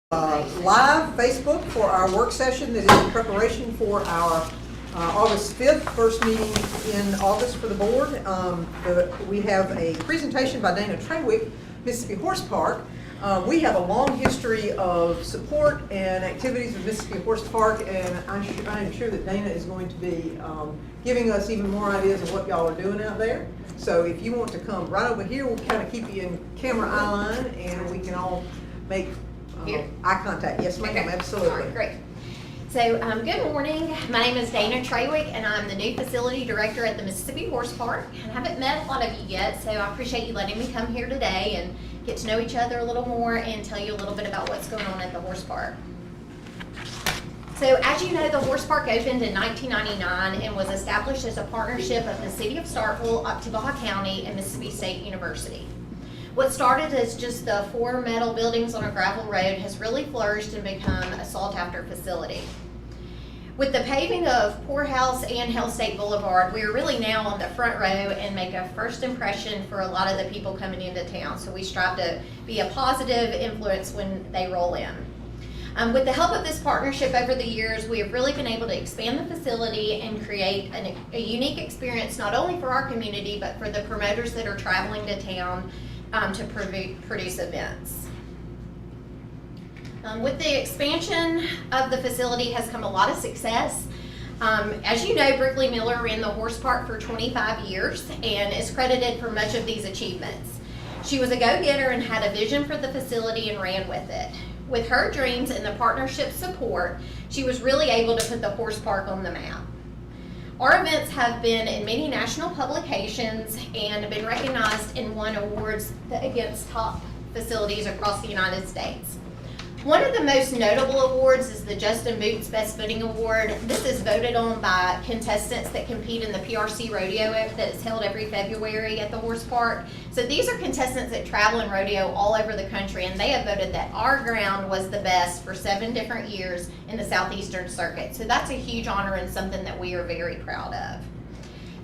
Live Facebook for our work session that is in preparation for our August 5th, first meeting in August for the board. We have a presentation by Dana Trawick, Mississippi Horse Park. We have a long history of support and activities with Mississippi Horse Park, and I am sure that Dana is going to be giving us even more ideas of what y'all are doing out there. So if you want to come right over here, we'll kind of keep you in camera eye line, and we can all make eye contact. Yes, ma'am, okay. Absolutely. All right, great. So, good morning. My name is Dana Trawick, and I'm the new facility director at the Mississippi Horse Park. And I haven't met a lot of you yet, so I appreciate you letting me come here today and get to know each other a little more and tell you a little bit about what's going on at the horse park. So, as you know, the horse park opened in 1999 and was established as a partnership of the city of Starkville, Ocklawaha County, and Mississippi State University. What started as just the 4 metal buildings on a gravel road has really flourished and become a sought-after facility. With the paving of Poorhouse and Hell State Boulevard, we are really now on the front row and make a first impression for a lot of the people coming into town. So we strive to be a positive influence when they roll in. With the help of this partnership over the years, we have really been able to expand the facility and create a unique experience not only for our community, but for the promoters that are traveling to town to produce events. With the expansion of the facility has come a lot of success. As you know, Brickley Miller ran the horse park for 25 years and is credited for much of these achievements. She was a go-getter and had a vision for the facility and ran with it. With her dreams and the partnership's support, she was really able to put the horse park on the map. Our events have been in many national publications and have been recognized and won awards against top facilities across the United States. One of the most notable awards is the Justin Boots Best Footing Award. This is voted on by contestants that compete in the PRC Rodeo that is held every February at the horse park. So these are contestants that travel in rodeo all over the country, and they have voted that our ground was the best for 7 different years in the Southeastern Circuit. So that's a huge honor and something that we are very proud of.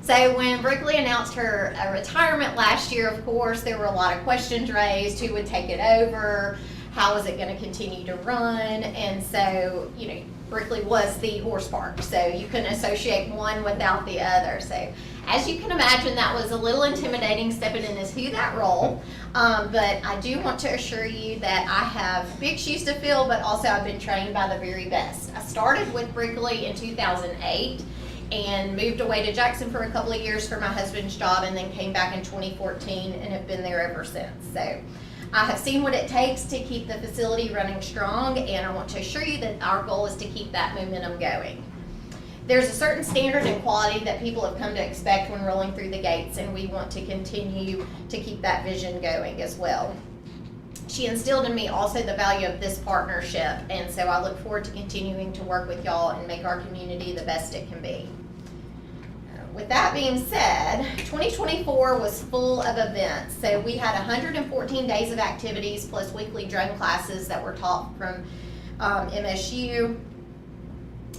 So when Brickley announced her retirement last year, of course, there were a lot of questions raised. Who would take it over? How is it going to continue to run? And so, you know, Brickley was the horse park, so you couldn't associate one without the other. So as you can imagine, that was a little intimidating stepping into that role. But I do want to assure you that I have big shoes to fill, but also I've been trained by the very best. I started with Brickley in 2008 and moved away to Jackson for a couple of years for my husband's job, and then came back in 2014 and have been there ever since. So I have seen what it takes to keep the facility running strong, and I want to assure you that our goal is to keep that momentum going. There's a certain standard and quality that people have come to expect when rolling through the gates, and we want to continue to keep that vision going as well. She instilled in me also the value of this partnership, and so I look forward to continuing to work with y'all and make our community the best it can be. With that being said, 2024 was full of events. So we had 114 days of activities plus weekly drone classes that were taught from MSU.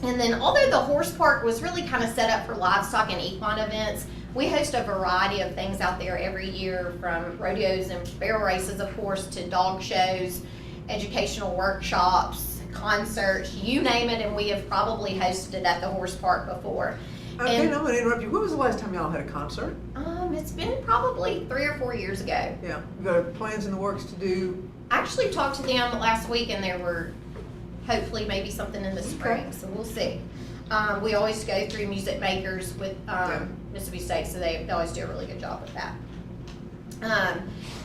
And then although the horse park was really kind of set up for livestock and equine events, we host a variety of things out there every year, from rodeos and barrel races, of course, to dog shows, educational workshops, concerts, you name it, and we have probably hosted it at the horse park before. I'm going to interrupt you. When was the last time y'all had a concert? It's been probably 3 or 4 years ago. Yeah. You got plans in the works to do? I actually talked to them last week, and there were hopefully maybe something in the spring, so we'll see. We always go through music makers with Mississippi State, so they always do a really good job with that.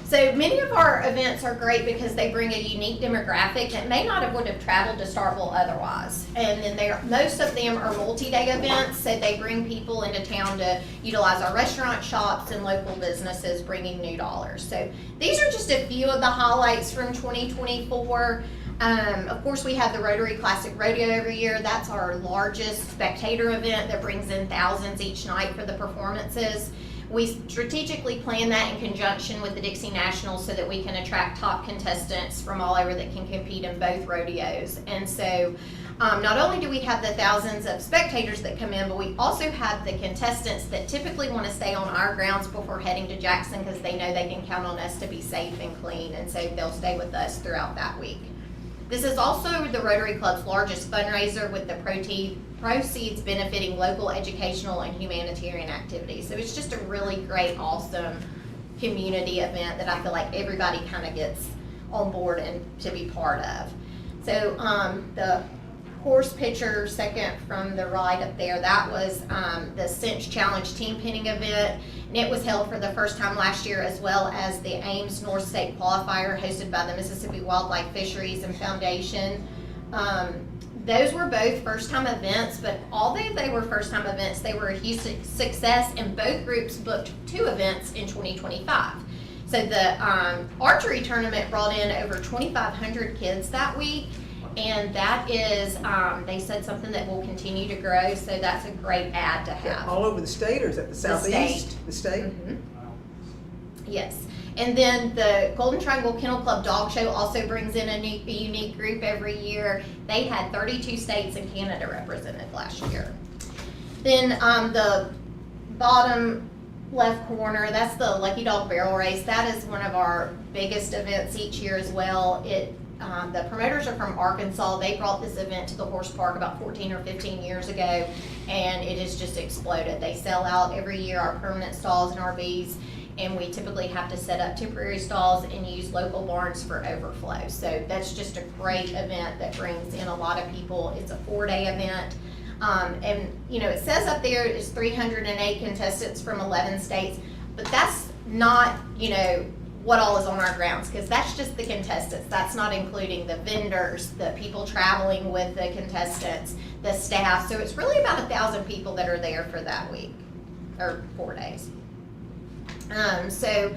So many of our events are great because they bring a unique demographic that may not have would have traveled to Starkville otherwise. And then most of them are multi-day events, so they bring people into town to utilize our restaurant, shops, and local businesses, bringing new dollars. So these are just a few of the highlights from 2024. Of course, we have the Rotary Classic Rodeo every year. That's our largest spectator event that brings in thousands each night for the performances. We strategically plan that in conjunction with the Dixie Nationals so that we can attract top contestants from all over that can compete in both rodeos. And so not only do we have the thousands of spectators that come in, but we also have the contestants that typically want to stay on our grounds before heading to Jackson because they know they can count on us to be safe and clean, and so they'll stay with us throughout that week. This is also the Rotary Club's largest fundraiser, with the proceeds benefiting local educational and humanitarian activities. So it's just a really great, awesome community event that I feel like everybody kind of gets on board and to be part of. So the horse picture second from the right up there, that was the Cinch Challenge team pinning event, and it was held for the first time last year, as well as the Ames North State Qualifier hosted by the Mississippi Wildlife Fisheries and Foundation. Those were both first-time events, but although they were first-time events, they were a huge success, and both groups booked 2 events in 2025. So the archery tournament brought in over 2,500 kids that week, and that is, they said, something that will continue to grow, so that's a great ad to have. All over the state, or is that the southeast? The state? Mm-hmm. Yes. And then the Golden Triangle Kennel Club Dog Show also brings in a unique group every year. They had 32 states and Canada represented last year. Then the bottom left corner, that's the Lucky Dog Barrel Race. That is one of our biggest events each year as well. The promoters are from Arkansas. They brought this event to the horse park about 14 or 15 years ago, and it has just exploded. They sell out every year, our permanent stalls and RVs, and we typically have to set up temporary stalls and use local barns for overflow. So that's just a great event that brings in a lot of people. It's a 4-day event. And you know, it says up there it's 308 contestants from 11 states, but that's not, you know, what all is on our grounds, because that's just the contestants. That's not including the vendors, the people traveling with the contestants, the staff. So it's really about 1,000 people that are there for that week, or 4 days. So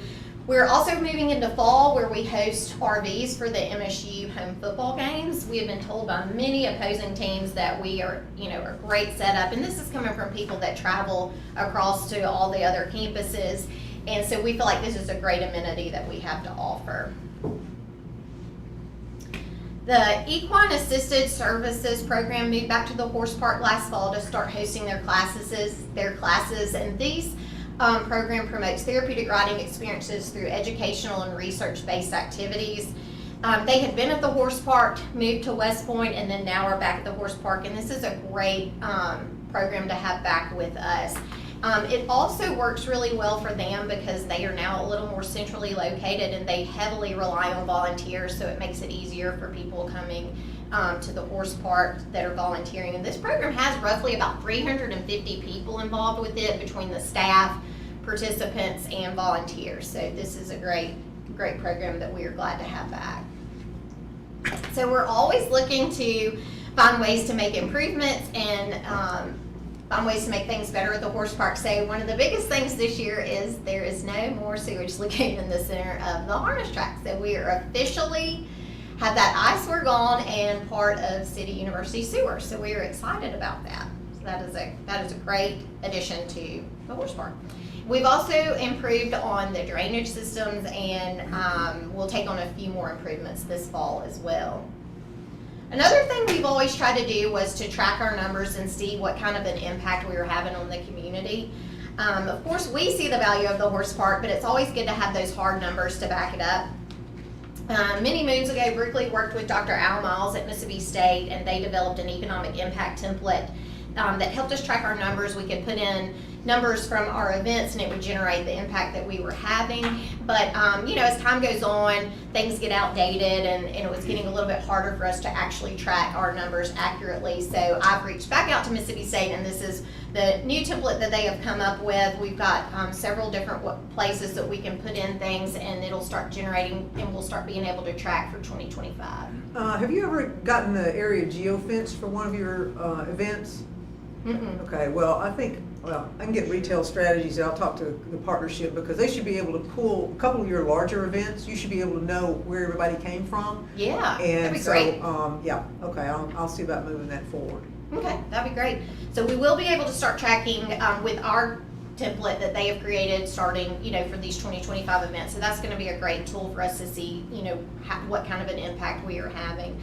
we're also moving into fall, where we host RVs for the MSU home football games. We have been told by many opposing teams that we are, you know, a great setup, and this is coming from people that travel across to all the other campuses, and so we feel like this is a great amenity that we have to offer. The Equine Assisted Services program moved back to the horse park last fall to start hosting their classes, and these program promotes therapeutic riding experiences through educational and research-based activities. They had been at the horse park, moved to West Point, and then now are back at the horse park, and this is a great program to have back with us. It also works really well for them because they are now a little more centrally located, and they heavily rely on volunteers, so it makes it easier for people coming to the horse park that are volunteering. And this program has roughly about 350 people involved with it, between the staff, participants, and volunteers. So this is a great program that we are glad to have back. So we're always looking to find ways to make improvements and find ways to make things better at the horse park. So one of the biggest things this year is there is no more sewage leaking in the center of the harness track. So we are officially have that eyesore gone and part of City University sewer. So we are excited about that. So that is a great addition to the horse park. We've also improved on the drainage systems, and we'll take on a few more improvements this fall as well. Another thing we've always tried to do was to track our numbers and see what kind of an impact we were having on the community. Of course, we see the value of the horse park, but it's always good to have those hard numbers to back it up. Many moons ago, Berkeley worked with Dr. Al Miles at Mississippi State, and they developed an economic impact template that helped us track our numbers. We could put in numbers from our events, and it would generate the impact that we were having. But you know, as time goes on, things get outdated, and it was getting a little bit harder for us to actually track our numbers accurately. So I've reached back out to Mississippi State, and this is the new template that they have come up with. We've got several different places that we can put in things, and it'll start generating, and we'll start being able to track for 2025. Have you ever gotten the area geofence for one of your events? Mm-mm. Okay, well, I can get Retail Strategies. I'll talk to the partnership, because they should be able to pull a couple of your larger events. You should be able to know where everybody came from. Yeah, And that'd be so, great. Yeah, okay, I'll see about moving that forward. Okay, that'd be great. So we will be able to start tracking with our template that they have created, starting, you know, for these 2025 events. So that's going to be a great tool for us to see, you know, what kind of an impact we are having.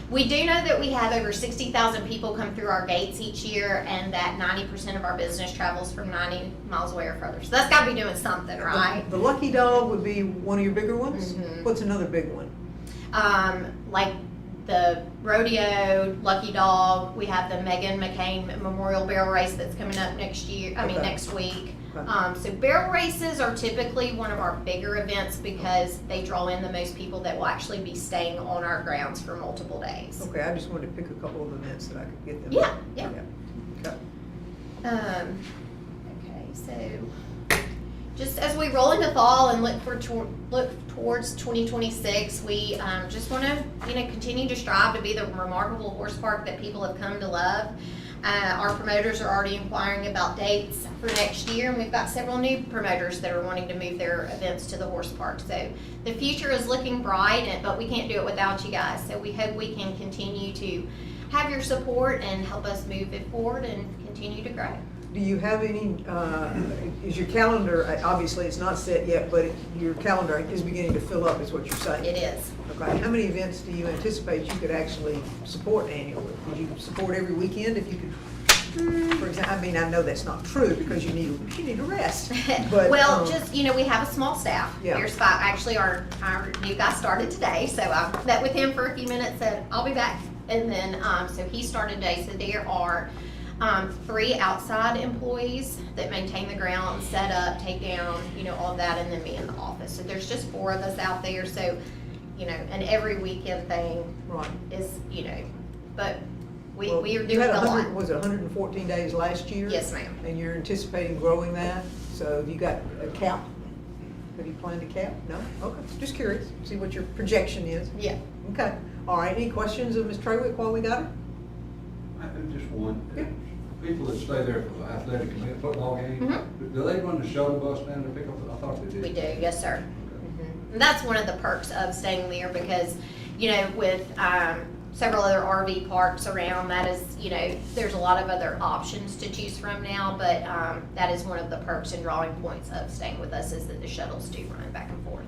We do know that we have over 60,000 people come through our gates each year, and that 90% of our business travels from 90 miles away or further. So that's got to be doing something, right? The Lucky Dog would be one of your bigger ones? Mhm. What's another big one? Like the rodeo, Lucky Dog, we have the Megan McCain Memorial Barrel Race that's coming up next week. Okay. So barrel races are typically one of our bigger events because they draw in the most people that will actually be staying on our grounds for multiple days. Okay, I just wanted to pick a couple of events that I could get them. Yeah. Okay. Okay, so just as we roll into fall and look towards 2026, we just want to continue to strive to be the remarkable horse park that people have come to love. Our promoters are already inquiring about dates for next year, and we've got several new promoters that are wanting to move their events to the horse park. So the future is looking bright, but we can't do it without you guys. So we hope we can continue to have your support and help us move it forward and continue to grow. Do you have any, is your calendar, obviously it's not set yet, but your calendar is beginning to fill up is what you're saying? It is. Okay, how many events do you anticipate you could actually support annually? Could you support every weekend if you could, for example, I mean, I know that's not true because you need a rest. But, well, we have a small staff. Yeah. Here's five. Actually, our new guy started today, so I met with him for a few minutes, said, I'll be back. And then, so he started today, so there are 3 outside employees that maintain the ground, set up, take down, all of that, and then me in the office. So there's just 4 of us out there, so, and every weekend thing right. is, but we Well, are you doing had a lot. Was it 114 days last year? Yes, ma'am. And you're anticipating growing that? So have you got a cap? Have you planned a cap? No? Okay, just curious, see what your projection is. Yeah. Okay, all right, any questions of Ms. Trawick while we got her? I have just one. Yeah. People that stay there for the athletic and football game, do they run the shuttle bus down to pick up? I thought they did. We do, yes, sir. Okay. And that's one of the perks of staying there because, with several other RV parks around, that is, there's a lot of other options to choose from now, but that is one of the perks and drawing points of staying with us is that the shuttles do run back and forth.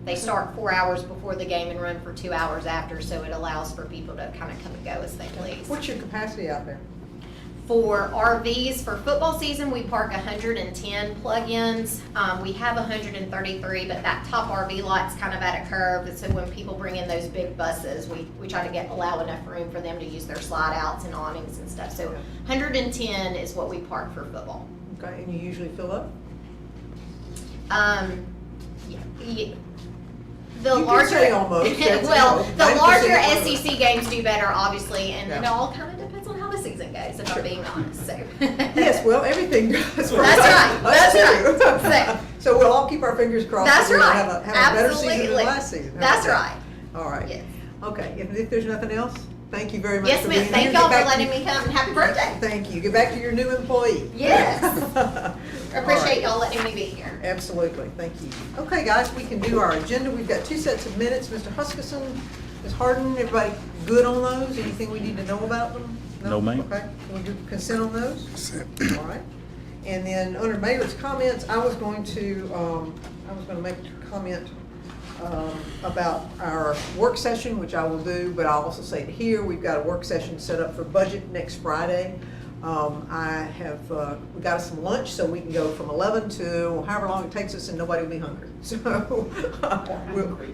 They start 4 hours before the game and run for 2 hours after, so it allows for people to kind of come and go as they please. What's your capacity out there? For RVs, for football season, we park 110 plug-ins. We have 133, but that top RV lot's kind of at a curve. And so when people bring in those big buses, we try to allow enough room for them to use their slide outs and awnings and stuff. So 110 is what we park for football. Okay, and you usually fill up? Yeah. The You can larger, say almost, that's, well, the 90% larger almost. SEC games do better, obviously, and it Yeah. all kind of depends on how the season goes, if I'm being honest, so. Yes, well, everything does. That's right, that's right. So we'll all keep our fingers crossed. That's that we'll right. have a better season than Absolutely. last season. How That's about right. that? All right. Yes. Okay, if there's nothing else, thank you very much Yes, for ma'am, being here. thank Get y'all for back to- letting me come, and happy birthday. Thank you. Get back to your new employee. Yes. All Appreciate right. y'all letting me be here. Absolutely, thank you. Okay, guys, we can do our agenda. We've got 2 sets of minutes. Mr. Huskisson, Ms. Harden, everybody good on those? Anything we need to know about them? No, ma'am. Okay, can we do consent on those? All right. And then under mayor's comments, I was going to make a comment about our work session, which I will do, but I'll also say it here, we've got a work session set up for budget next Friday. We got us some lunch so we can go from 11 to however long it takes us and nobody will be hungry. So,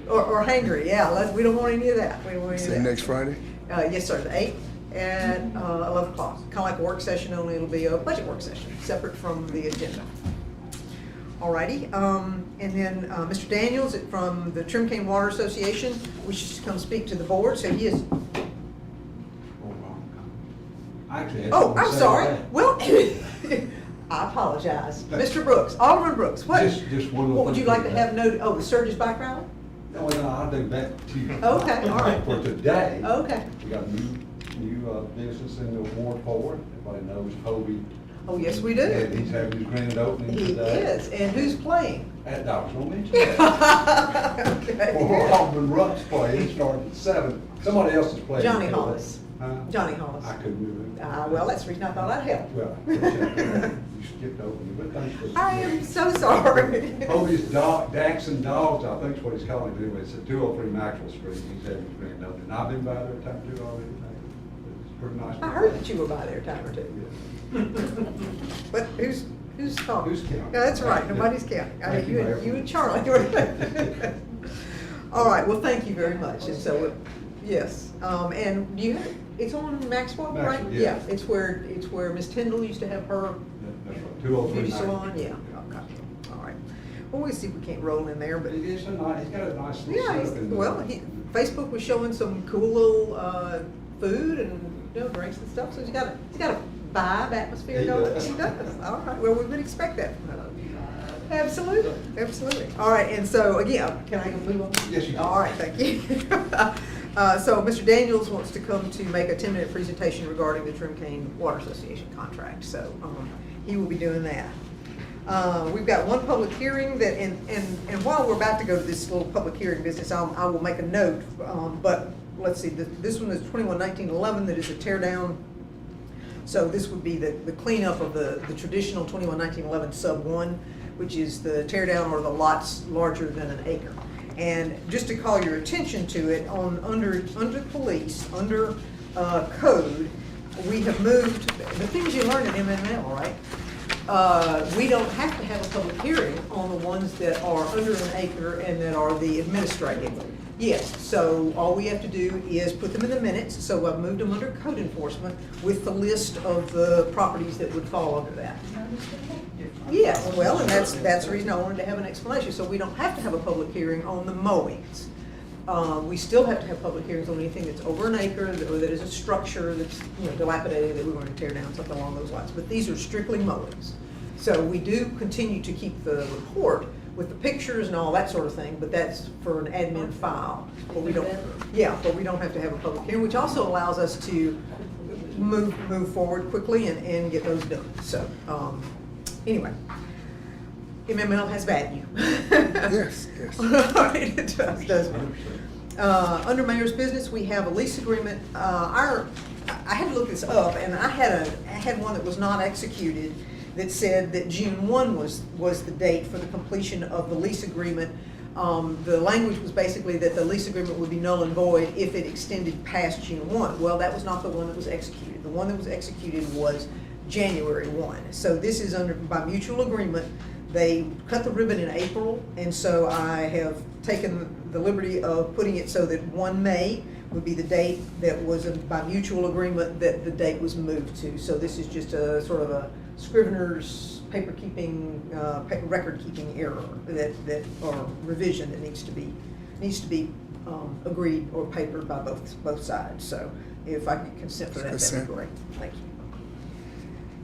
or hangry, yeah, we don't want any of that. We don't want any of Say that. next Friday? Yes, sir, the 8th at 11 o'clock. Kind of like a work session, only it'll be a budget work session, separate from the agenda. Alrighty, and then Mr. Daniels from the Trim Cane Water Association wishes to come speak to the board, so he is, Actually, I had oh, something to I'm say sorry, about well, I apologize. Mr. Brooks, Alderman Brooks, what? Just one more What would you thing. like to have noted, oh, the Sturgis bike rally? that. No, I'll do that too. Okay, all right. For today, Okay, we got a new business in the Ward 4. Everybody knows Hobie. oh, yes, we And do. he's having his grand opening He today. is, and who's playing? I was gonna mention that. Okay. Alderman Rupp's playing, starting at 7. Somebody else is playing. Johnny Hollis. Huh? Johnny Hollis. I couldn't remember. Well, that's the reason I thought I'd help. Well, you skipped over me, but thanks for. I am so sorry. Hobie's Daxon Dogs, I think is what he's calling it anyway. It's at 203 Maxwell Street. He's having his grand opening. I've been by there a time or two already. It's pretty nice. I heard that you were by there a time or two. But who's talking? Who's counting? Yeah, that's right, nobody's counting. I Thank mean, you, you Mayor. and Charlie. All right, well, thank you very much. And so, Yes, and it's on Maxwell, right? Maxwell, yeah. It's where Miss Tyndall used to have her That's right, 203 beauty Maxwell. salon, yeah, okay, all right. Well, we'll see if we can't roll in there, but. But it is a nice, he's got a nice little Yeah, setup in there. Facebook was showing some cool little, food and, drinks and stuff, so he's got a vibe atmosphere He going. does. He does, all right, well, we would expect that from him. Absolutely, absolutely. All right, and so, again, can I move on? Yes, you can. All right, thank you. So Mr. Daniels wants to come to make a 10-minute presentation regarding the Trim Cane Water Association contract, so, he will be doing that. We've got one public hearing that, and while we're about to go to this little public hearing business, I will make a note, but let's see, this one is 21-19-11 that is a tear down. So this would be the cleanup of the traditional 21-19-11 sub 1, which is the tear down or the lots larger than an acre. And just to call your attention to it, under police, under code, we have moved, the things you learn at MML, right? We don't have to have a public hearing on the ones that are under an acre and that are the administrative. Yes, so all we have to do is put them in the minutes, so I've moved them under code enforcement with the list of the properties that would fall under that. Yes, well, and that's the reason I wanted to have an explanation, so we don't have to have a public hearing on the mowings. We still have to have public hearings on anything that's over an acre, or that is a structure that's, dilapidated, that we want to tear down, something along those lines, but these are strictly mowings. So we do continue to keep the report with the pictures and all that sort of thing, but that's for an admin file. But we don't, but we don't have to have a public hearing, which also allows us to move forward quickly and get those done. So, anyway, MML has value. Yes, yes. It does. Under mayor's business, we have a lease agreement. I had to look this up, and I had one that was not executed that said that June 1 was the date for the completion of the lease agreement. The language was basically that the lease agreement would be null and void if it extended past June 1. Well, that was not the one that was executed. The one that was executed was January 1. So this is by mutual agreement. They cut the ribbon in April, and so I have taken the liberty of putting it so that 1 May would be the date that was by mutual agreement that the date was moved to. So this is just a sort of a Scrivener's paper keeping, record keeping error or revision that needs to be agreed or papered by both sides. So if I could consent for that, that'd be great. Thank you.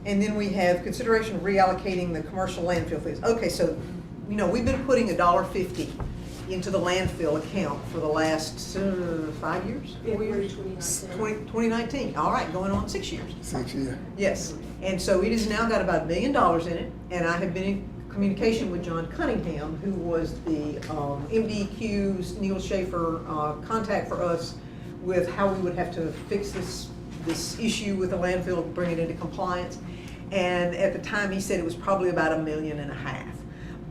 And then we have consideration of reallocating the commercial landfill fees. Okay, so, we've been putting $1.50 into the landfill account for the last 5 years? 4 years? 2019, all right, going on 6 years. 6 years. Yes, and so it has now got about $1 million in it, and I have been in communication with John Cunningham, who was the MDQ's Neil Schaefer contact for us with how we would have to fix this issue with the landfill, bring it into compliance. And at the time, he said it was probably about $1.5 million.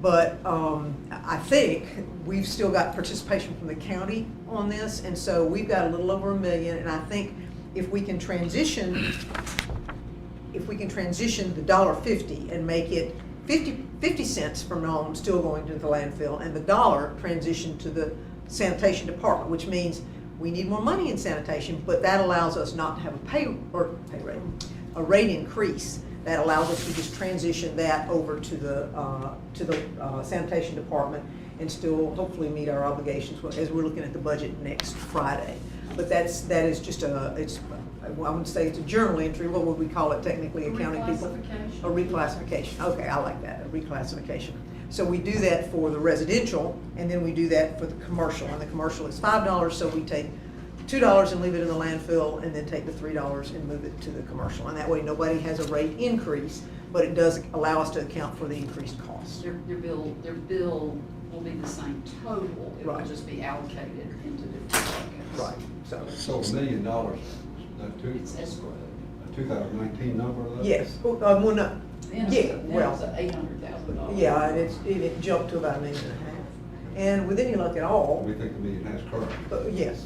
But I think we've still got participation from the county on this, and so we've got a little over $1 million. And I think if we can transition the $1.50 and make it 50 cents from now on still going to the landfill, and the dollar transition to the sanitation department, which means we need more money in sanitation, but that allows us not to have a rate increase. That allows us to just transition that over to the sanitation department and still hopefully meet our obligations as we're looking at the budget next Friday. But that is just I wouldn't say it's a journal entry. What would we call it technically, accounting people? A reclassification. Okay, I like that, a reclassification. So we do that for the residential, and then we do that for the commercial. And the commercial is $5, so we take $2 and leave it in the landfill, and then take the $3 and move it to the commercial. And that way nobody has a rate increase, but it does allow us to account for the increased costs. Your bill will be the same total. It will Right. just be allocated into different buckets. Right, so. So $1 million, It's escrow. a 2019 number of that? Yes, well, no, yeah, well. It's $800,000. Yeah, and it jumped to about $1.5 million. And with any luck at all, We think $1 million has current. yes.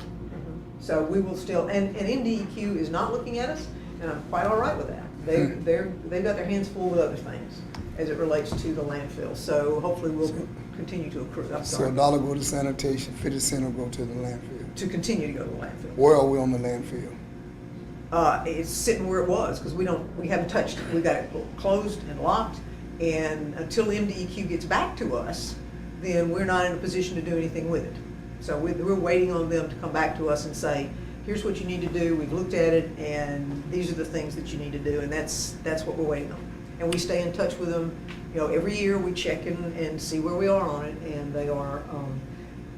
So we will still, and NDEQ is not looking at us, and I'm quite all right with that. They've got their hands full with other things. as it relates to the landfill. So hopefully we'll continue to accrue, I'm So sorry, $1 go to sanitation, 50 cents will go to the landfill. to continue to go to the landfill. Where are we on the landfill? It's sitting where it was, because we haven't touched it. We got it closed and locked, and until MDEQ gets back to us, then we're not in a position to do anything with it. So we're waiting on them to come back to us and say, here's what you need to do, we've looked at it, and these are the things that you need to do, and that's what we're waiting on. And we stay in touch with them, every year we check in and see where we are on it, and they are,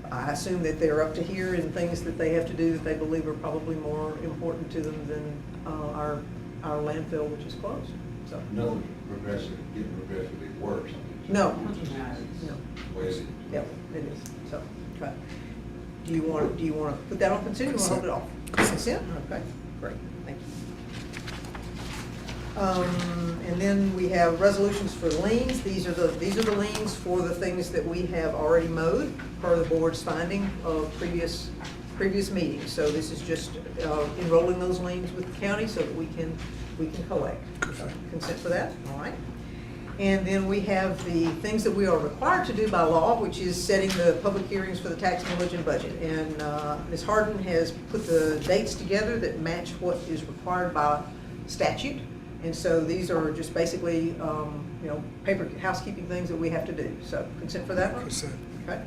I assume that they're up to here in things that they have to do that they believe are probably more important to them than our landfill, which is closed, so. Nothing getting progressively worse. No, No. no, Way it is. yep, it is, so, okay. Do you want to put that on consent, or you want to hold it off? Consent, okay, great, thank you. And then we have resolutions for liens. These are the liens for the things that we have already mowed per the board's finding of previous meetings. So this is just enrolling those liens with the county so that we can collect. Consent for that, all right. And then we have the things that we are required to do by law, which is setting the public hearings for the tax millage and budget. And Ms. Harden has put the dates together that match what is required by statute. And so these are just basically, paper housekeeping things that we have to do. So consent for that one? Consent. Okay.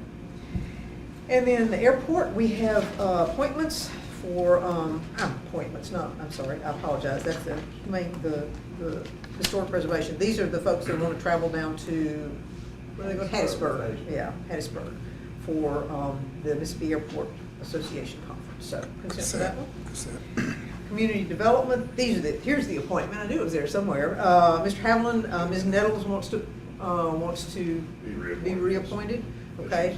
And then the airport, we have appointments for, appointments, no, I'm sorry, I apologize. That's the historic preservation. These are the folks that want to travel down to, where are they going? Hattiesburg. Yeah, Hattiesburg for the Mississippi Airport Association Conference. So consent for that one? Consent. Community development, here's the appointment, I knew it was there somewhere. Mr. Haviland, Ms. Nettles wants to be reappointed, okay?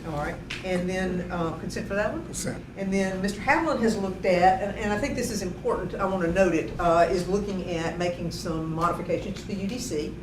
All right, and then consent for that one? Consent. And then Mr. Haviland has looked at, and I think this is important, I want to note it, is looking at making some modifications to the UDC.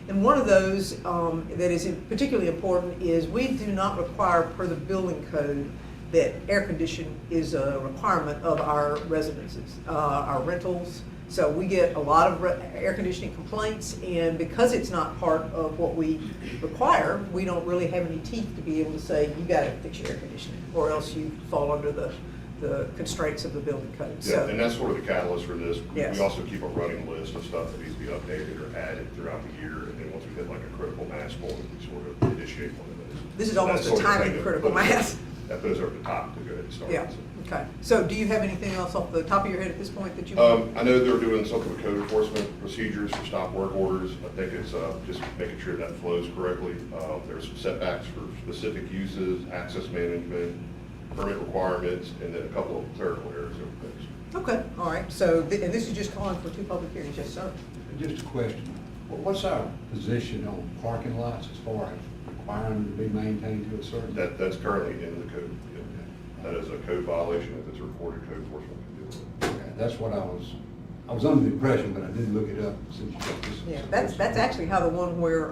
And one of those that is particularly important is we do not require per the building code that air conditioning is a requirement of our residences, our rentals. So we get a lot of air conditioning complaints, and because it's not part of what we require, we don't really have any teeth to be able to say, you gotta fix your air conditioning, or else you fall under the constraints of the building code. Yeah, So, and that's sort of the catalyst for this. Yes. We also keep a running list of stuff that needs to be updated or added throughout the year, and then once we hit like a critical mass point, we sort of initiate one of those. This is So almost that's a sort of the timing thing that critical puts us- mass. That puts us over the top to go ahead and start. yeah, okay. So do you have anything else off the top of your head at this point that you? I know they're doing something with code enforcement procedures for stop work orders. I think it's just making sure that flows correctly. There's some setbacks for specific uses, access management, permit requirements, and then a couple of clerical errors over things. Okay, all right. So, and this is just calling for 2 public hearings, yes, sir? Just a question, what's our position on parking lots as far as requiring them to be maintained to a certain? That's currently in the code. Yeah. That is a code violation. If it's a reported, code enforcement can deal with it. Okay, that's what I was under the impression, but I didn't look it up since you got this. Yeah, that's actually how the one where,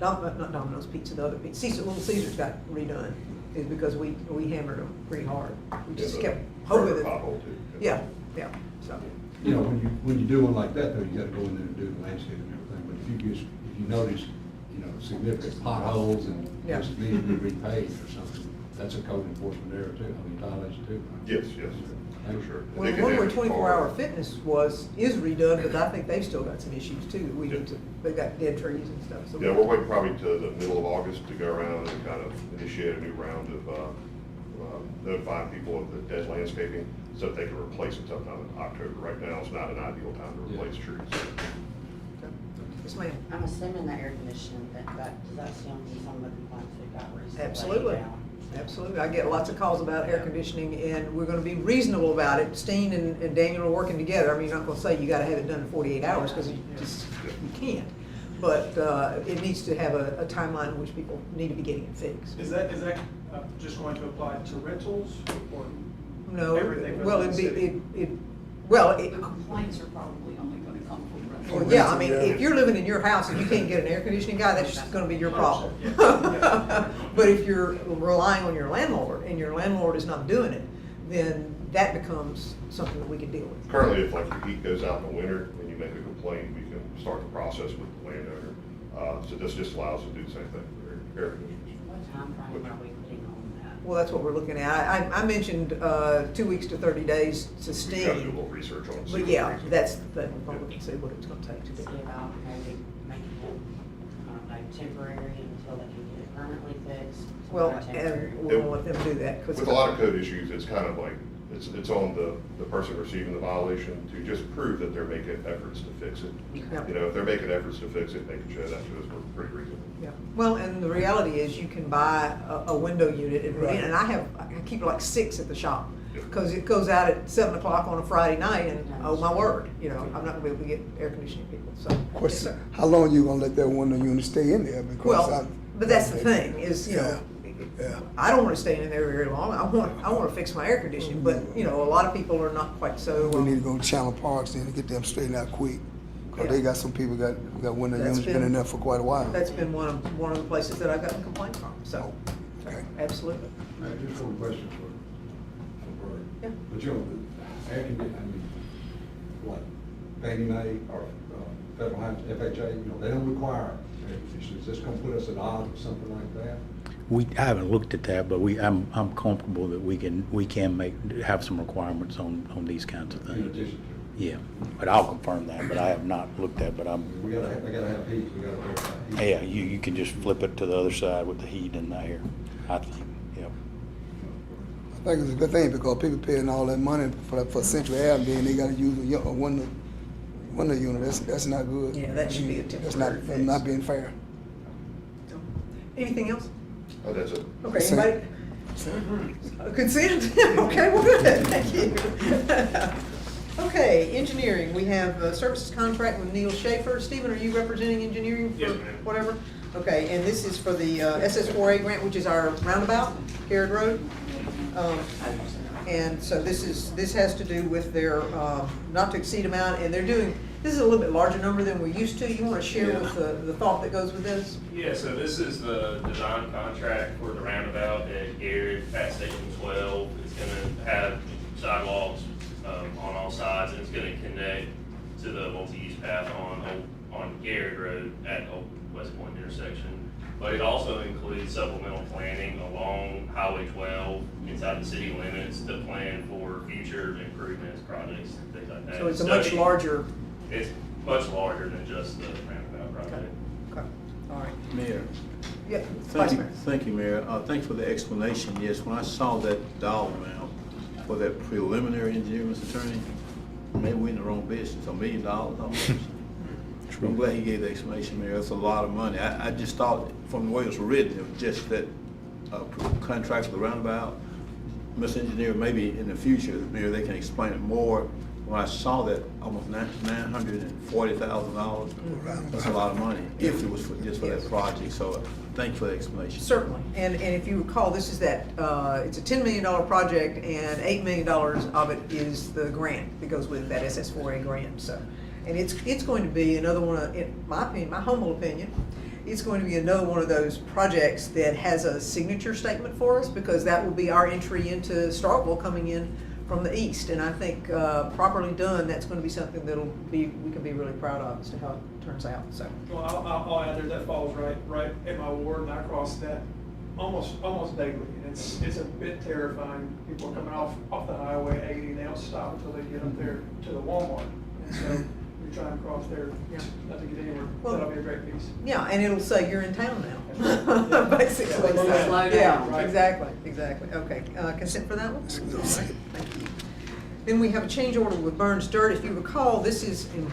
not Domino's Pizza, the other pizza, Little Caesars got redone, is because we hammered them pretty hard. We just Yeah, kept the hoping perimeter that, pothole too. yeah, so. You know, when you do one like that, though, you gotta go in there and do the landscape and everything, but if you notice, significant potholes and Yeah. just need to be repaved or something, that's a code enforcement error too, violation too, right? Yes, for sure. Well, They the can one where damage 24-hour cars. fitness is redone, but I think they've still got some issues too. They've got dead trees and stuff, so. Yeah, we're waiting probably to the middle of August to go around and kind of initiate a new round of notifying people of the dead landscaping so that they can replace it sometime in October. Right now, it's not an ideal time to replace trees. Okay. Yes, ma'am. I'm assuming that air conditioning, does that sound some of the complaints we've got recently? Absolutely. about? Absolutely. I get lots of calls about air conditioning, and we're gonna be reasonable about it. Steen and Daniel are working together. I mean, you're not gonna say you gotta have it done in 48 hours, because you can't. But it needs to have a timeline in which people need to be getting it fixed. Is that just going to apply to rentals or? No, Everything well, within the city. The complaints are probably only gonna come from rentals. Well, yeah, I mean, if you're living in your house and you can't get an air conditioning guy, that's just gonna be your problem. But if you're relying on your landlord and your landlord is not doing it, then that becomes something that we can deal with. Currently, if like your heat goes out in the winter and you make a complaint, we can start the process with the landowner. So this just allows us to do the same thing for air conditioners. What timeframe are we putting on that? Well, that's what we're looking at. I mentioned 2 weeks to 30 days to We've got to do a steam. little research on it. see But what yeah, the reason- that's the thing, we're going to look and see what it's going to take to See do. about maybe making it, I don't know, temporary until they can get it permanently fixed. Well, Or temporary. and we're going to let them do that. 'cause- With a lot of code issues, it's kind of like, it's on the person receiving the violation to just prove that they're making efforts to fix it. Yeah. You know, if they're making efforts to fix it, they can show that to us, we're pretty reasonable. Yeah, well, and the reality is you can buy a window unit and I keep like 6 at the shop. Because it goes out at 7 o'clock on a Friday night and, oh my word, you know, I'm not gonna be able to get air conditioning people, so. Yes, Question, sir. how long you gonna let that window unit stay in there? Because Well, but that's the thing, is, you know, Yeah. I don't wanna stay in there very long, I wanna fix my air conditioning, but, you know, a lot of people are not quite so. We need to go to Channel Parks then and get them straightened out quick. Cause they got some people got window That's units been in there for quite a while. That's been one of the places that I've gotten complaints from, so, Okay. absolutely. Just one question for Bert. Yeah. But you know, the air conditioning, I mean, like Fannie Mae or Federal House, FHA, you know, they don't require air conditioning. Is this gonna put us at odds with something like that? I haven't looked at that, but I'm comfortable that we can have some requirements on these kinds of In things. addition to, Yeah, but I'll confirm that, but I have not looked at, but they gotta have heat, we gotta verify heat. yeah, you can just flip it to the other side with the heat and the air, I think, yeah. I think it's a good thing because people paying all that money for Central Air and then they gotta use a window unit. That's not good. Yeah, that should be a That's temporary fix. not being fair. Anything else? Oh, that's it. Okay, Consent. anybody? Consent? Okay, well, good, thank you. Okay, engineering, we have a services contract with Neil Schaefer. Stephen, are you representing engineering for Yes, ma'am. whatever? Okay, and this is for the SS4A grant, which is our roundabout, Garrett Road. And so this has to do with their not to exceed amount, and they're doing, this is a little bit larger number than we're used to. You want to share with the thought that goes with this? Yeah, so this is the design contract for the roundabout at Garrett at Station 12. It's gonna have sidewalks on all sides, and it's gonna connect to the multi-use path on Garrett Road at Old West Point intersection. But it also includes supplemental planning along Highway 12 inside the city limits to plan for future improvements, projects, things like that. So it's a much Study- larger, It's much larger than just the roundabout project. okay, all right. Mayor, Yeah, thank Vice you, Mayor. thank you, Mayor. Thanks for the explanation. Yes, when I saw that dollar amount for that preliminary engineer, Mr. Attorney, maybe we're in the wrong business, $1 million almost. I'm glad he gave the explanation, Mayor. That's a lot of money. I just thought from the way it was written, it was just that contract for the roundabout. Mr. Engineer, maybe in the future, Mayor, they can explain it more. When I saw that almost $940,000, that's a lot of money if it was just for that project. So thank you for the explanation. Certainly, and if you recall, this is that, it's a $10 million project, and $8 million of it is the grant that goes with that SS4A grant, so. And it's going to be another one of, in my opinion, my humble opinion, it's going to be another one of those projects that has a signature statement for us, because that will be our entry into Starkville coming in from the east, and I think properly done, that's going to be something we can be really proud of as to how it turns out, so. Well, I'll add there, that falls right in my ward, and I cross that almost daily. And it's a bit terrifying. People are coming off the highway 80, and they don't stop until they get up there to the Walmart. And so we try and cross there, Yeah. not to get anywhere. Well, That'll be a great piece. Yeah, and it'll say you're in town now, basically. Yeah, slow down. Yeah, Right. exactly, okay. Consent for that one? All right, thank you. Then we have a change order with Burns Dirt. If you recall, this is in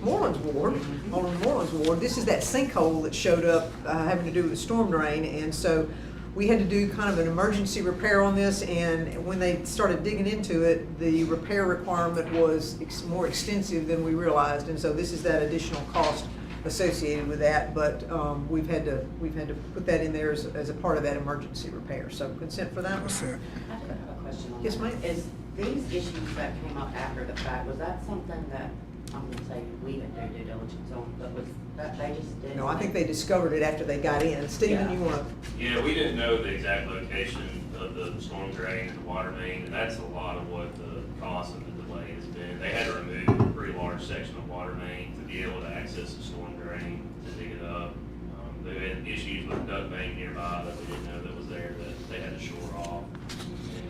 Moreland's ward, Alderman Moreland's ward. This is that sinkhole that showed up having to do with the storm drain, and so we had to do kind of an emergency repair on this, and when they started digging into it, the repair requirement was more extensive than we realized, and so this is that additional cost associated with that, but we've had to put that in there as a part of that emergency repair. So consent for that one? Consent. I do have a question on Yes, that. ma'am. Is these issues that came up after the fact, was that something that, I'm gonna say we didn't do due diligence on, but was that they just did? No, I think they discovered it after they got in. Stephen, Yeah. you want to? Yeah, we didn't know the exact location of the storm drain and the water main, and that's a lot of what the cost of the delay has been. They had to remove pretty large section of water main to be able to access the storm drain, to dig it up. They had issues with duct main nearby that we didn't know that was there, that they had to shore off.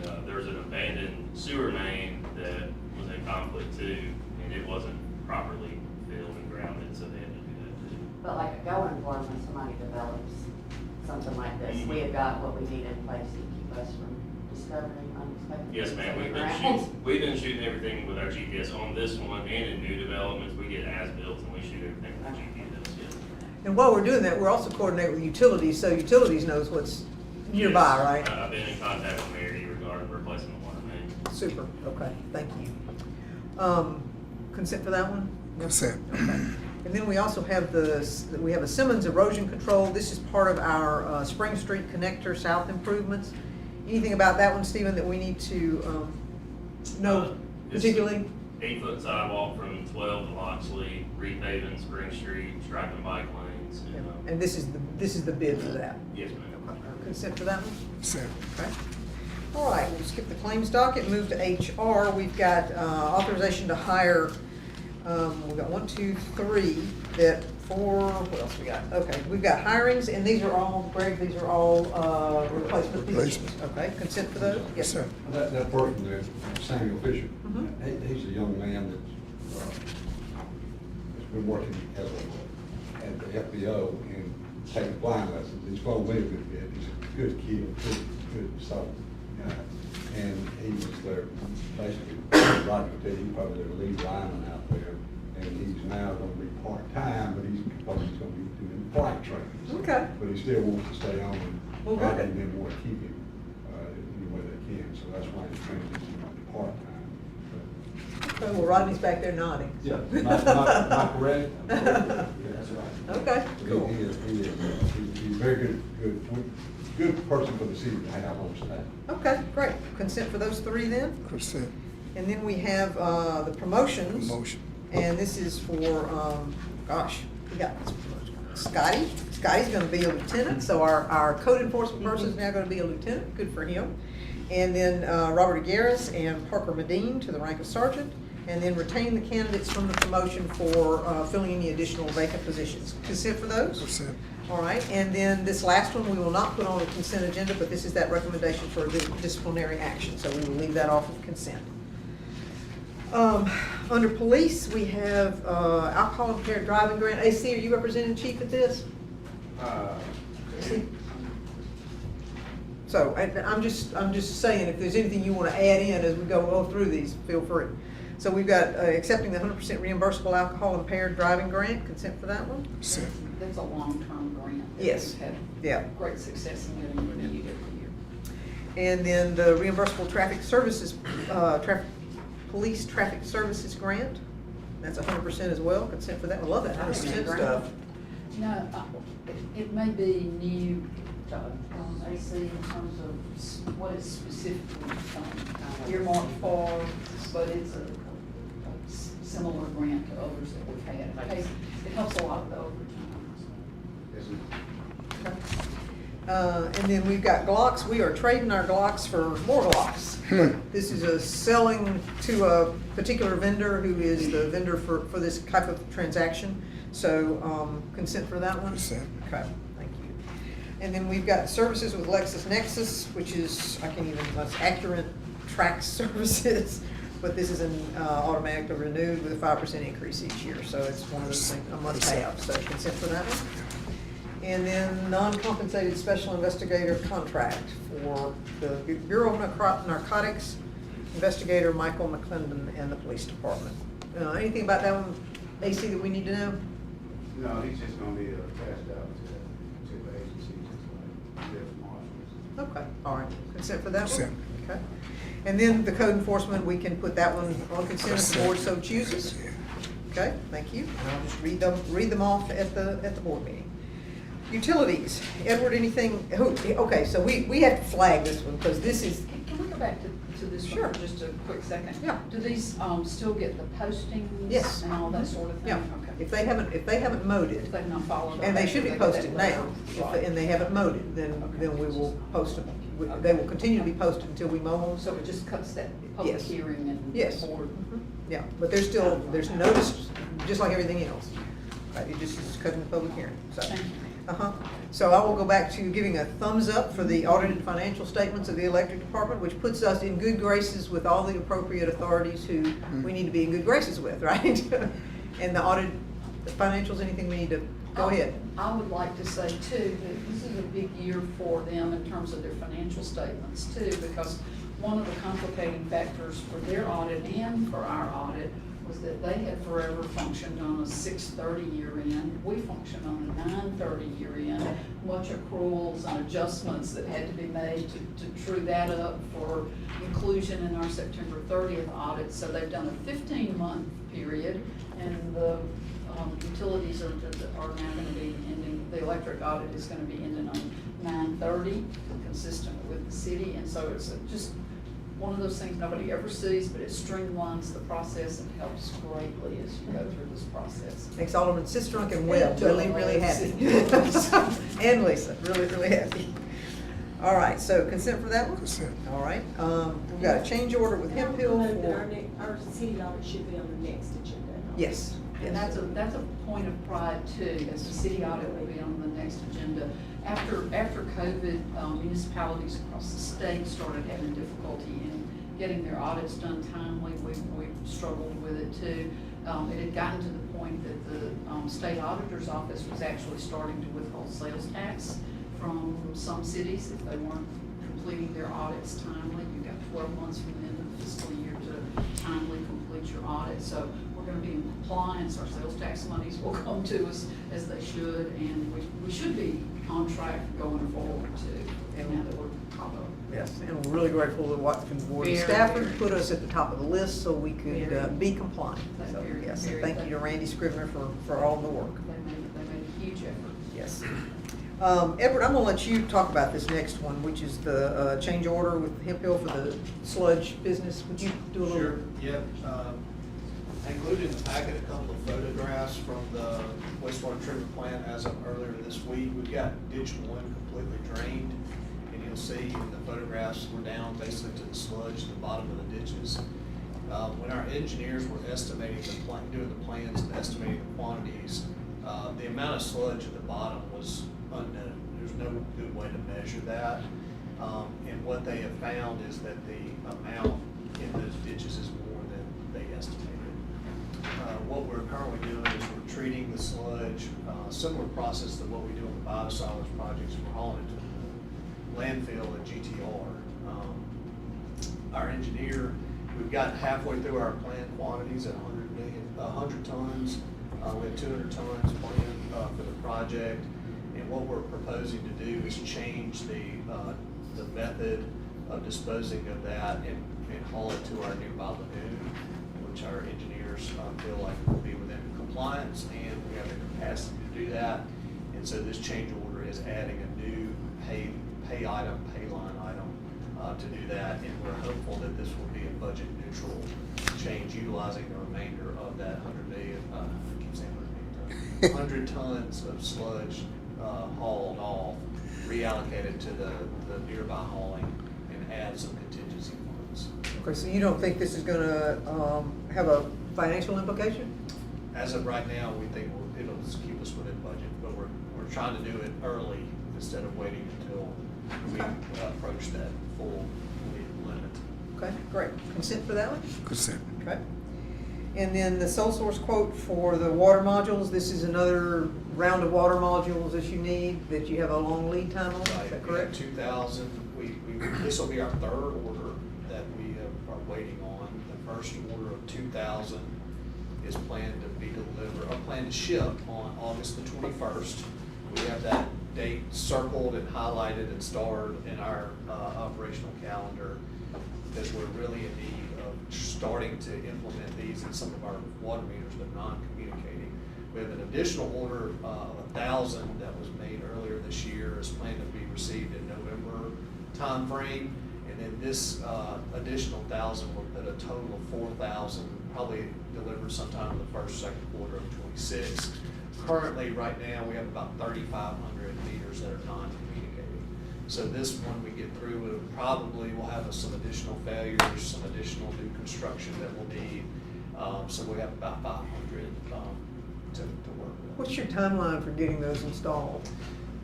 And there was an abandoned sewer main that was in conflict too, and it wasn't properly filled and grounded, so they had to do that too. But like a going for when somebody develops something like this, we have got what we need in place to keep us from discovering unexpected. Yes, ma'am, we've been shooting everything with our GPS on this one, and in new developments, we get as-built and we shoot everything with GPS, yes. And while we're doing that, we're also coordinating with utilities, so utilities knows what's nearby, Yes, right? I've been in contact with Mary regarding replacing the water main. Super, okay, thank you. Consent for that one? Consent. Okay. And then we also have we have a Simmons erosion control. This is part of our Spring Street connector south improvements. Anything about that one, Stephen, that we need to know It's particularly? 8-foot sidewalk from 12 to Loxley, repaving Spring Street, striping bike lanes. And this is the bid for that? Yes, ma'am. Consent for that one? Consent. Okay. All right, we'll skip the claims docket, move to HR. We've got authorization to hire, we've got 1, 2, 3, what else we got? Okay, we've got hirings, and these are all, Greg, these are all replacement positions. Okay, consent for those? Yes, sir. That person there, Samuel Fisher, Mhm. he's a young man that's been working at the FBO and taking flying lessons. He's flown way a good bit. He's a good kid, good stuff. And he was there, basically, Roger said he's probably their lead lineman out there. And he's now gonna be part-time, but he's gonna be doing flight training. Okay. But he still wants to stay on and Well, good. and they want to keep him any way they can. So that's why he's transitioning to part-time. Okay, well, Rodney's back there nodding. Yeah, am I correct? Yeah, that's right. Okay, cool. He's a very good person for the city to have on staff. Okay, great. Consent for those three then? Consent. And then we have the promotions. Promotion. And this is for, we got Scotty. Scotty's gonna be a lieutenant, so our code enforcement person is now gonna be a lieutenant. Good for him. And then Robert Agaris and Parker Medine to the rank of sergeant. And then retain the candidates from the promotion for filling any additional vacant positions. Consent for those? Consent. All right, and then this last one, we will not put on a consent agenda, but this is that recommendation for disciplinary action, so we will leave that off of consent. Under police, we have alcohol impaired driving grant. AC, are you representing chief at this? AC? So I'm just saying, if there's anything you want to add in as we go through these, feel free. So we've got accepting the 100% reimbursable alcohol impaired driving grant. Consent for that one? Consent. That's a long-term grant. that Yes. We've had Yeah. great success in getting renewed every year. And then the reimbursable traffic services, police traffic services grant. That's 100% as well. Consent for that. I love that 100% stuff. No, it may be new to AC in terms of what it's specifically earmarked for, but it's a similar grant to others that we've had. It helps a lot of the overtime. And then we've got Glocks. We are trading our Glocks for more Glocks. This is a selling to a particular vendor who is the vendor for this type of transaction. So consent for that one? Consent. Okay, thank you. And then we've got services with LexisNexis, which is, that's Accurate Track Services. But this is automatically renewed with a 5% increase each year. So it's one of those things, a must-have. So consent for that one? And then non-compensated special investigator contract for the Bureau of Narcotics investigator Michael McClendon and the police department. Anything about that one, AC, that we need to know? No, he's just gonna be passed out to the agencies, like U.S. Marshals. Okay, all right. Consent for that one? Consent. Okay. And then the code enforcement, we can put that one on consent if the board so chooses. Okay, thank you. And I'll just read them off at the board meeting. Utilities, Edward, anything, okay, so we have to flag this one, because this is, Can we go back to this Sure. one for just a quick second? Yeah. Do these still get the postings? Yes. And all that sort of thing? yeah, Okay. if they haven't mowed If it, they've not followed up. and they should be after get that posted letter. now, Right. and they haven't mowed it, then we will post them. They will continue to be posted until we mow them. So it just cuts that public Yes. hearing and Yes. board. Mhm. Yeah, but there's notice, just like everything else. Right, it just is cutting the public hearing, so. Thank you. So I will go back to giving a thumbs up for the audited financial statements of the electric department, which puts us in good graces with all the appropriate authorities who we need to be in good graces with, right? And the audited financials, anything we need to, go ahead. I would like to say too, that this is a big year for them in terms of their financial statements too, because one of the complicating factors for their audit and for our audit was that they had forever functioned on a 6/30 year end. We functioned on a 9/30 year end. Much accruals and adjustments that had to be made to true that up for inclusion in our September 30th audit. So they've done a 15-month period, and the utilities are now going to be ending, the electric audit is going to be ending on 9/30, consistent with the city. And so it's just one of those things nobody ever sees, but it streamlines the process and helps greatly as you go through this process. Makes Alderman Sistrunk and Webb really, really happy. And Lisa, really, really happy. All right, so consent for that one? Consent. All right, we've got a change order with Hemp Hill for, Our city audit should be on the next agenda. yes. And that's a point of pride too, as the city audit will be on the next agenda. After COVID, municipalities across the state started having difficulty in getting their audits done timely. We struggled with it too. It had gotten to the point that the state auditor's office was actually starting to withhold sales tax from some cities if they weren't completing their audits timely. You've got 12 months from the end of the fiscal year to timely complete your audit. So we're going to be in compliance. Our sales tax monies will come to us as they should, and we should be on track going forward too. And now that we're caught up. Yes, and we're really grateful that Watkins Board of Very, Stafford very. put us at the top of the list so we could Very. be compliant. So, Very, yes, very thank you to Randy Scrivener for all the work. They made a huge effort. Yes. Edward, I'm gonna let you talk about this next one, which is the change order with Hemp Hill for the sludge business. Would you do a little? Sure, yep. I included in the packet a couple of photographs from the wastewater treatment plant as of earlier this week. We've got ditch one completely drained, and you'll see in the photographs, we're down basically to the sludge at the bottom of the ditches. When our engineers were estimating doing the plans and estimating the quantities, the amount of sludge at the bottom was unknown. There's no good way to measure that. And what they have found is that the amount in those ditches is more than they estimated. What we're currently doing is we're treating the sludge, similar process to what we do on the biosolids projects. We're hauling it to the landfill at GTR. Our engineer, we've gotten halfway through our planned quantities at 100 tons. We have 200 tons planned for the project. And what we're proposing to do is change the method of disposing of that and haul it to our nearby lagoon, which our engineers feel like will be within compliance, and we have the capacity to do that. And so this change order is adding a new pay line item to do that, and we're hopeful that this will be a budget neutral change, utilizing the remainder of that 100 tons of sludge hauled off, reallocate it to the nearby hauling, and add some contingency funds. Okay, so you don't think this is gonna have a financial implication? As of right now, we think it'll keep us within budget, but we're trying to do it early instead of waiting until we approach that full limit. Okay, great. Consent for that one? Consent. Okay. And then the sole source quote for the water modules, this is another round of water modules that you need, that you have a long lead time on, is Right, that we have correct? 2,000, this will be our third order that we are waiting on. The first order of 2,000 is planned to be delivered, or planned to ship on August the 21st. We have that date circled and highlighted and starred in our operational calendar, because we're really in need of starting to implement these in some of our water meters, but non-communicating. We have an additional order of 1,000 that was made earlier this year, is planned to be received in November timeframe, and then this additional 1,000 will put a total of 4,000, probably delivered sometime in the second quarter of 26. Currently, right now, we have about 3,500 meters that are non-communicating. So this one we get through, it probably will have some additional failures, some additional new construction that we'll need. So we have about 500 to work with. What's your timeline for getting those installed?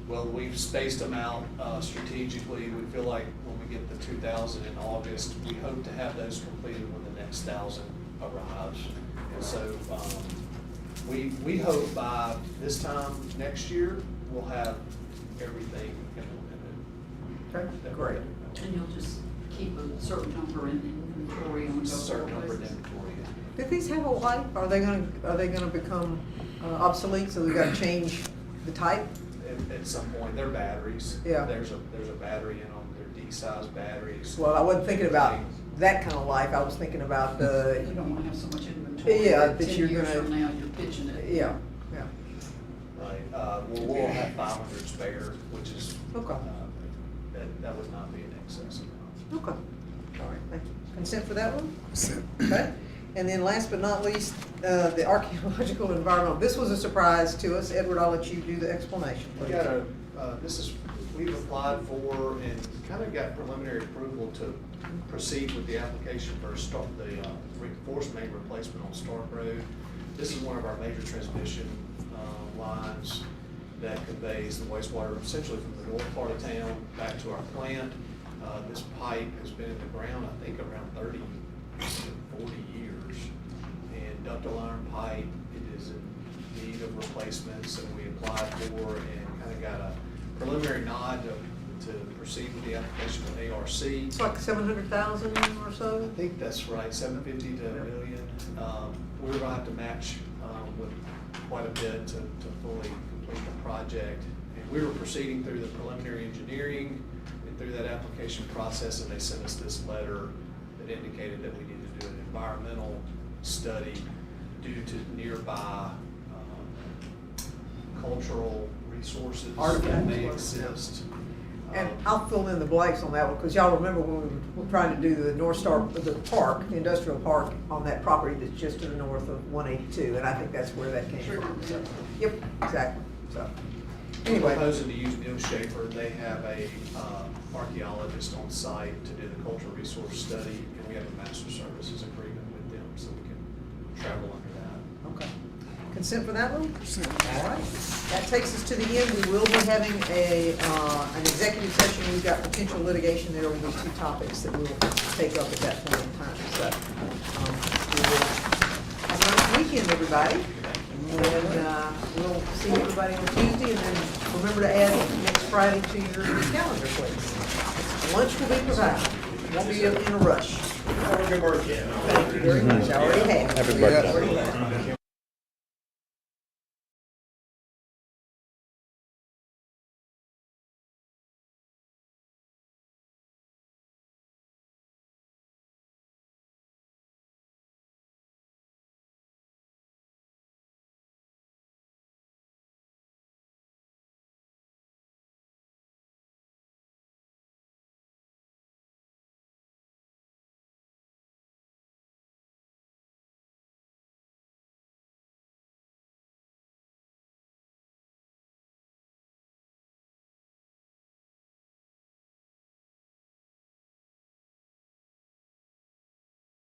Well, we've spaced them out strategically. We feel like when we get the 2,000 in August, we hope to have those completed when the next 1,000 arrives. And so we hope by this time next year, we'll have everything implemented. Okay, great. And you'll just keep a certain number in inventory on a Certain number in basis? inventory. Do these have a life? Are they gonna become obsolete, so we gotta change the type? At some point, they're batteries. Yeah. There's a battery in them. They're D-size batteries. Well, I wasn't thinking about that kind of life. I was thinking about the, You don't wanna have so much inventory. Yeah, that that 10 you're years gonna- from now, you're pitching it. yeah. Right, we'll have 500 spare, which is, Okay. that would not be an excess amount. Okay. All right, thank you. Consent for that one? Consent. Okay. And then last but not least, the archaeological environmental. This was a surprise to us. Edward, I'll let you do the explanation. We please. got we've applied for and kind of got preliminary approval to proceed with the application for force main replacement on Stark Road. This is one of our major transmission lines that conveys the wastewater essentially from the north part of town back to our plant. This pipe has been in the ground, I think, around 30 to 40 years. And ductile iron pipe, it is in need of replacement, so we applied for and kind of got a preliminary nod to proceed with the application with ARC. It's like 700,000 or so? I think that's right, 750 to $1 million. We're gonna have to match with quite a bit to fully complete the project. And we were proceeding through the preliminary engineering and through that application process, and they sent us this letter that indicated that we needed to do an environmental study due to nearby cultural resources that may exist. And I'll fill in the blanks on that one, because y'all remember when we were trying to do the North Star, the park, the industrial park on that property that's just to the north of 182, and I think that's where that came from. So, yep, exactly. So, We're anyway. proposing to use Neil Schaefer. They have a archaeologist on site to do the cultural resource study, and we have a master services agreement with them, so we can travel under that. Okay. Consent for that one? All right. That takes us to the end. We will be having an executive session. We've got potential litigation there over these two topics that we'll take up at that point in time. So, we will have a nice weekend, everybody. And we'll see everybody on Tuesday, and then remember to add next Friday to your calendar, please. Lunch will be provided. Won't be in a rush. Have a good birthday. Thank you very much. I already have. Happy birthday.